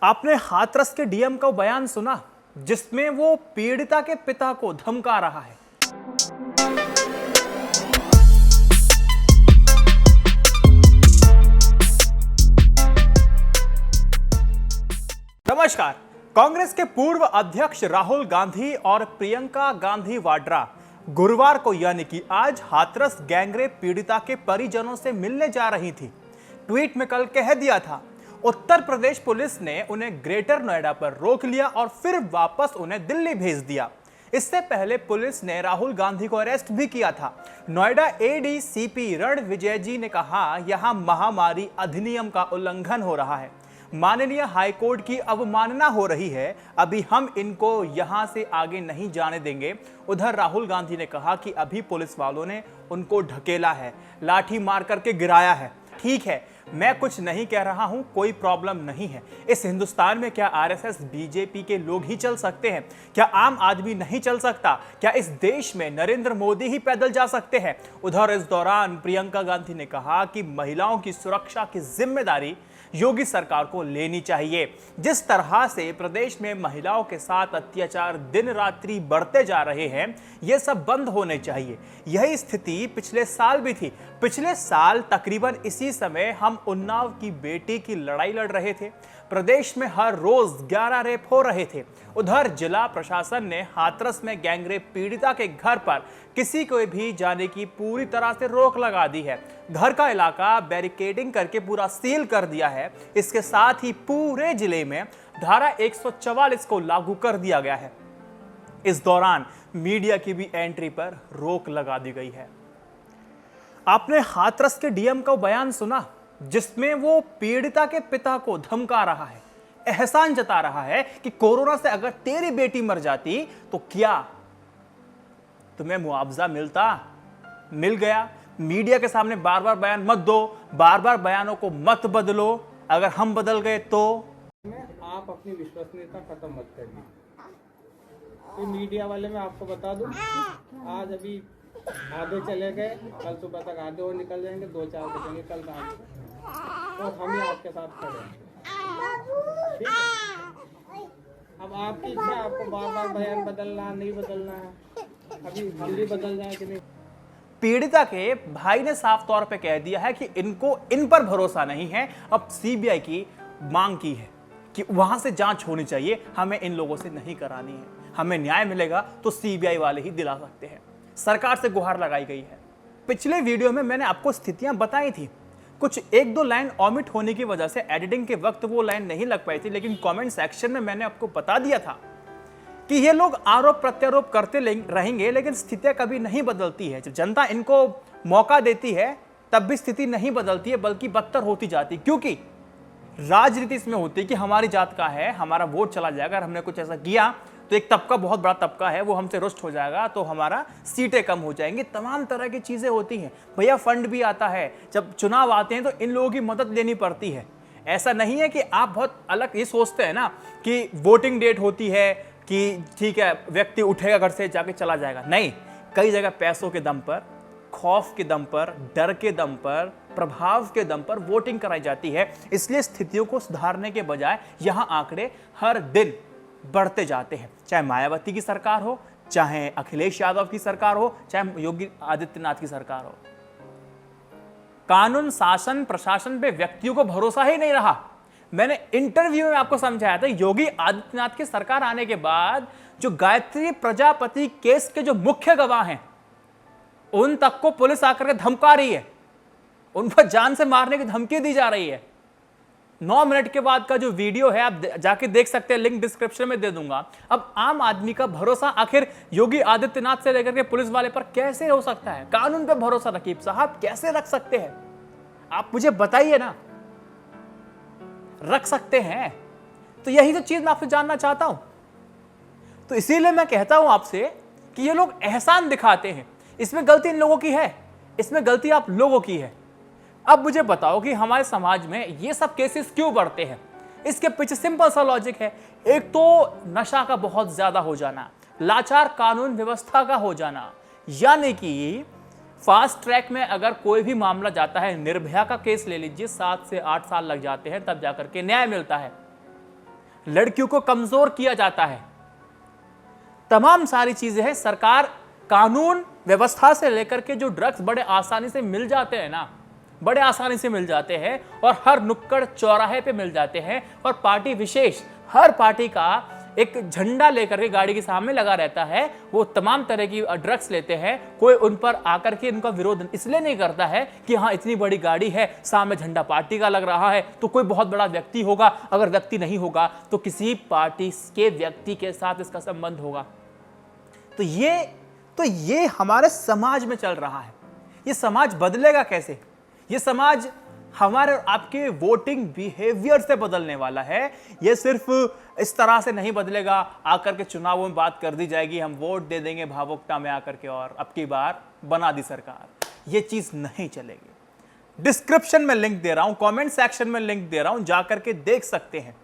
आपने हाथरस के डीएम का बयान सुना जिसमें वो पीड़िता के पिता को धमका रहा है। नमस्कार। कांग्रेस के पूर्व अध्यक्ष राहुल गांधी और प्रियंका गांधी वाड्रा गुरुवार को यानी कि आज हाथरस गैंगरेप पीड़िता के परिजनों से मिलने जा रही थी। ट्वीट में कल कह दिया था, उत्तर प्रदेश पुलिस ने उन्हें ग्रेटर नोएडा पर रोक लिया और फिर वापस उन्हें दिल्ली भेज दिया। इससे पहले पुलिस ने राहुल गांधी को अरेस्ट भी किया था। नोएडा एडीसीपी रणविजय जी ने कहा, यहां महामारी अधिनियम का उल्लंघन हो रहा है, माननीय हाईकोर्ट की अवमानना हो रही है, अभी हम इनको यहां से आगे नहीं जाने देंगे। उधर राहुल गांधी ने कहा कि अभी पुलिस वालों ने उनको ढकेला है, लाठी मार करके गिराया है। ठीक है, मैं कुछ नहीं कह रहा हूं, कोई प्रॉब्लम नहीं है। इस हिंदुस्तान में क्या आरएसएस बीजेपी के लोग ही चल सकते हैं? क्या आम आदमी नहीं चल सकता? क्या इस देश में नरेंद्र मोदी ही पैदल जा सकते हैं? उधर इस दौरान प्रियंका गांधी ने कहा कि महिलाओं की सुरक्षा की जिम्मेदारी योगी सरकार को लेनी चाहिए। जिस तरह से प्रदेश में महिलाओं के साथ अत्याचार दिन रात्रि बढ़ते जा रहे हैं, यह सब बंद होने चाहिए। यही स्थिति पिछले साल भी थी। पिछले साल तकरीबन इसी समय हम उन्नाव की बेटी की लड़ाई लड़ रहे थे। प्रदेश में हर रोज 11 रेप हो रहे थे। उधर जिला प्रशासन ने हाथरस में गैंगरेप पीड़िता के घर पर किसी को भी जाने की पूरी तरह से रोक लगा दी है। घर का इलाका बैरिकेडिंग करके पूरा सील कर दिया है। इसके साथ ही पूरे जिले में धारा 144 को लागू कर दिया गया है। इस दौरान मीडिया की भी एंट्री पर रोक लगा दी गई है। आपने हाथरस के डीएम का बयान सुना जिसमें वो पीड़िता के पिता को धमका रहा है, एहसान जता रहा है कि कोरोना से अगर तेरी बेटी मर जाती तो क्या तुम्हें मुआवजा मिलता? मिल गया। मीडिया के सामने बार बार बयान मत दो, बार बार बयानों को मत बदलो। अगर हम बदल गए तो आप अपनी विश्वसनीयता खत्म मत करिए। मीडिया वाले मैं आपको बता दूं, आज अभी आधे चले गए, कल सुबह तक आधे और निकल जाएंगे, 2-4 बचेंगे कल रात को, तो हम ही आपके साथ खड़े हैं। ठीक है? अब आपकी इच्छा, आपको बार बार बयान बदलना नहीं बदलना है, अभी हम भी बदल जाए कि नहीं। पीड़िता के भाई ने साफ तौर पे कह दिया है कि इनको इन पर भरोसा नहीं है। अब सीबीआई की मांग की है कि वहां से जांच होनी चाहिए, हमें इन लोगों से नहीं करानी है। हमें न्याय मिलेगा तो सीबीआई वाले ही दिला सकते हैं। सरकार से गुहार लगाई गई है। पिछले वीडियो में मैंने आपको स्थितियां बताई थी। कुछ 1-2 लाइन ऑमिट होने की वजह से एडिटिंग के वक्त वो लाइन नहीं लग पाई थी, लेकिन कमेंट सेक्शन में मैंने आपको बता दिया था कि ये लोग आरोप प्रत्यारोप करते रहेंगे, लेकिन स्थितियां कभी नहीं बदलती है। जब जनता इनको मौका देती है तब भी स्थिति नहीं बदलती है, बल्कि बदतर होती जाती है। क्योंकि राजनीति इसमें होती है कि हमारी जात का है, हमारा वोट चला जाएगा, अगर हमने कुछ ऐसा किया तो एक तबका, बहुत बड़ा तबका है, वो हमसे रुष्ट हो जाएगा, तो हमारा सीटें कम हो जाएंगी। तमाम तरह की चीजें होती हैं। भैया फंड भी आता है, जब चुनाव आते हैं तो इन लोगों की मदद लेनी पड़ती है। ऐसा नहीं है कि आप बहुत अलग ये सोचते हैं ना कि वोटिंग डेट होती है कि ठीक है व्यक्ति उठेगा घर से जाके चला जाएगा। नहीं, कई जगह पैसों के दम पर, खौफ के दम पर, डर के दम पर, प्रभाव के दम पर वोटिंग कराई जाती है। इसलिए स्थितियों को सुधारने के बजाय यहां आंकड़े हर दिन बढ़ते जाते हैं। चाहे मायावती की सरकार हो, चाहे अखिलेश यादव की सरकार हो, चाहे योगी आदित्यनाथ की सरकार हो, कानून शासन प्रशासन पे व्यक्तियों को भरोसा ही नहीं रहा। मैंने इंटरव्यू में आपको समझाया था, योगी आदित्यनाथ की सरकार आने के बाद जो गायत्री प्रजापति केस के जो मुख्य गवाह हैं उन तक को पुलिस आकर के धमका रही है, उन पर जान से मारने की धमकी दी जा रही है। 9 मिनट के बाद का जो वीडियो है आप जाके देख सकते हैं, लिंक डिस्क्रिप्शन में दे दूंगा। अब आम आदमी का भरोसा आखिर योगी आदित्यनाथ से लेकर के पुलिस वाले पर कैसे हो सकता है? कानून पे भरोसा रकीब साहब कैसे रख सकते हैं? आप मुझे बताइए ना। रख सकते हैं? तो यही तो चीज मैं आपसे जानना चाहता हूं। तो इसीलिए मैं कहता हूं आपसे कि ये लोग एहसान दिखाते हैं। इसमें गलती इन लोगों की है, इसमें गलती आप लोगों की है। अब मुझे बताओ कि हमारे समाज में ये सब केसेस क्यों बढ़ते हैं? इसके पीछे सिंपल सा लॉजिक है। एक तो नशा का बहुत ज्यादा हो जाना, लाचार कानून व्यवस्था का हो जाना, यानी कि फास्ट ट्रैक में अगर कोई भी मामला जाता है, निर्भया का केस ले लीजिए, 7 से 8 साल लग जाते हैं तब जाकर के न्याय मिलता है। लड़कियों को कमजोर किया जाता है। तमाम सारी चीजें हैं। सरकार कानून व्यवस्था से लेकर के जो ड्रग्स बड़े आसानी से मिल जाते हैं ना, बड़े आसानी से मिल जाते हैं और हर नुक्कड़ चौराहे पे मिल जाते हैं, और पार्टी विशेष हर पार्टी का एक झंडा लेकर के गाड़ी के सामने लगा रहता है। वो तमाम तरह की ड्रग्स लेते हैं। कोई उन पर आकर के उनका विरोध इसलिए नहीं करता है कि हाँ इतनी बड़ी गाड़ी है, सामने झंडा पार्टी का लग रहा है तो कोई बहुत बड़ा व्यक्ति होगा। अगर व्यक्ति नहीं होगा तो किसी पार्टी के व्यक्ति के साथ इसका संबंध होगा। तो ये हमारे समाज में चल रहा है। ये समाज बदलेगा कैसे? ये समाज हमारे और आपके वोटिंग बिहेवियर से बदलने वाला है। ये सिर्फ इस तरह से नहीं बदलेगा आकर के चुनावों में बात कर दी जाएगी, हम वोट दे देंगे भावुकता में आकर के और अब की बार बना दी सरकार। ये चीज नहीं चलेगी। डिस्क्रिप्शन में लिंक दे रहा हूं, कमेंट सेक्शन में लिंक दे रहा हूं, जाकर के देख सकते हैं।